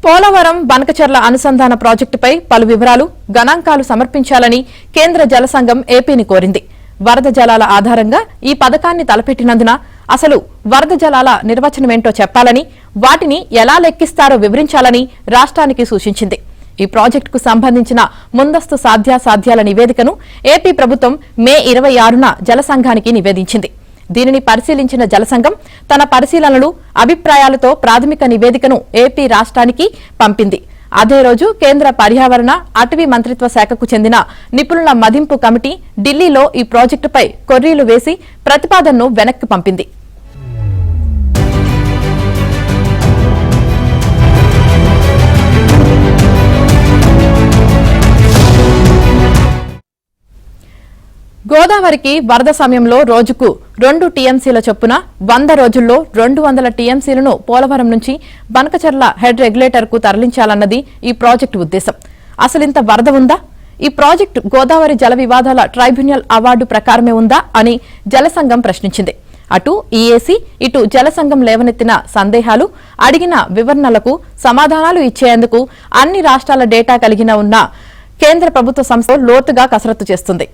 పోలవరం బనకచర్ల అనుసంధాన ప్రాజెక్టుపై పలు వివరాలు గణాంకాలు సమర్పించాలని కేంద్ర జల సంఘం ఏపీని కోరింది. వరద జలాల ఆధారంగా ఈ పథకాన్ని తలపెట్టినందున అసలు వరద జలాల నిర్వచనమేంటో చెప్పాలని, వాటిని ఎలా లెక్కిస్తారో వివరించాలని రాష్ట్రానికి సూచించింది. ఈ ప్రాజెక్టుకు సంబంధించిన ముందస్తు సాధ్యాసాధ్యాల నివేదికను ఏపీ ప్రభుత్వం మే 26న జల సంఘానికి నివేదించింది. దీనిని పరిశీలించిన జలసంఘం తన పరిశీలనలు, అభిప్రాయాలతో ప్రాథమిక నివేదికను ఏపీ రాష్ట్రానికి పంపింది. అదే రోజు కేంద్ర పర్యావరణ, అటవీ మంత్రిత్వ శాఖకు చెందిన నిపుణుల మదింపు కమిటీ ఢిల్లీలో ఈ ప్రాజెక్టుపై కొర్రీలు వేసి ప్రతిపాదనను వెనక్కి పంపింది. గోదావరికి వరద సమయంలో రోజుకు 2 టీఎంసీల చొప్పున 100 రోజుల్లో 200 టీఎంసీలను పోలవరం నుంచి బనకచర్ల హెడ్ రెగ్యులేటర్ కు తరలించాలన్నది ఈ ప్రాజెక్టు ఉద్దేశం. అసలింత వరద ఉందా? ఈ ప్రాజెక్టు గోదావరి జల వివాదాల ట్రైబ్యునల్ అవార్డు ప్రకారమే ఉందా అని జలసంఘం ప్రశ్నించింది. అటు ఈఏసీ, ఇటు జలసంఘం లేవనెత్తిన సందేహాలు, అడిగిన వివరణలకు సమాధానాలు ఇచ్చేందుకు అన్ని రాష్ట్రాల డేటా కలిగిన ఉన్న కేంద్ర ప్రభుత్వ సంస్థ లోతుగా కసరత్తు చేస్తుంది.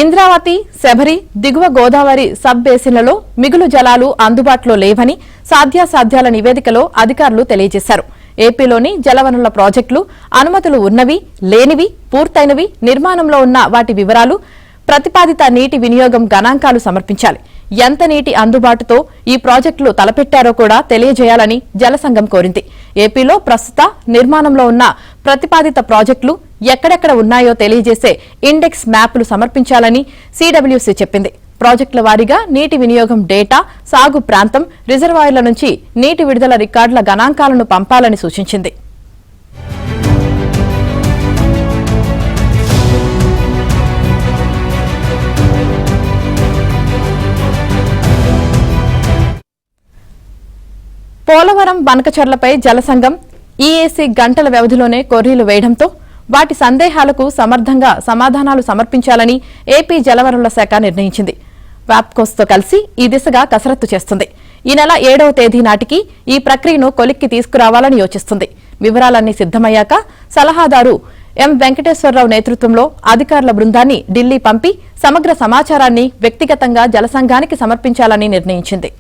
ఇంద్రావతి, శబరి, దిగువ గోదావరి సబ్ బేసిన్లలో మిగులు జలాలు అందుబాటులో లేవని సాధ్యాసాధ్యాల నివేదికలో అధికారులు తెలియజేశారు. ఏపీలోని జలవనరుల ప్రాజెక్టులు అనుమతులు ఉన్నవి, లేనివి, పూర్తయినవి, నిర్మాణంలో ఉన్న వాటి వివరాలు, ప్రతిపాదిత నీటి వినియోగం గణాంకాలు సమర్పించాలి. ఎంత నీటి అందుబాటుతో ఈ ప్రాజెక్టులు తలపెట్టారో కూడా తెలియజేయాలని జలసంఘం కోరింది. ఏపీలో ప్రస్తుత నిర్మాణంలో ఉన్న ప్రతిపాదిత ప్రాజెక్టులు ఎక్కడెక్కడ ఉన్నాయో తెలియజేసే ఇండెక్స్ మ్యాప్లు సమర్పించాలని సిడబ్ల్యూసీ చెప్పింది. ప్రాజెక్టుల వారీగా నీటి వినియోగం డేటా, సాగు ప్రాంతం, రిజర్వాయర్ల నుంచి నీటి విడుదల రికార్డుల గణాంకాలను పంపాలని సూచించింది. పోలవరం బనకచర్లపై జలసంఘం, ఈఏసీ గంటల వ్యవధిలోనే కొర్రీలు వేయడంతో వాటి సందేహాలకు సమర్థంగా సమాధానాలు సమర్పించాలని ఏపీ జలవనరుల శాఖ నిర్ణయించింది. వాప్కోస్తో కలిసి ఈ దిశగా కసరత్తు చేస్తుంది. ఈ నెల 7వ తేదీ నాటికి ఈ ప్రక్రియను కొలిక్కి తీసుకురావాలని యోచిస్తుంది. వివరాలన్నీ సిద్దమయ్యాక సలహాదారు ఎం వెంకటేశ్వరరావు నేతృత్వంలో అధికారుల బృందాన్ని ఢిల్లీ పంపి సమగ్ర సమాచారాన్ని వ్యక్తిగతంగా జలసంఘానికి సమర్పించాలని నిర్ణయించింది.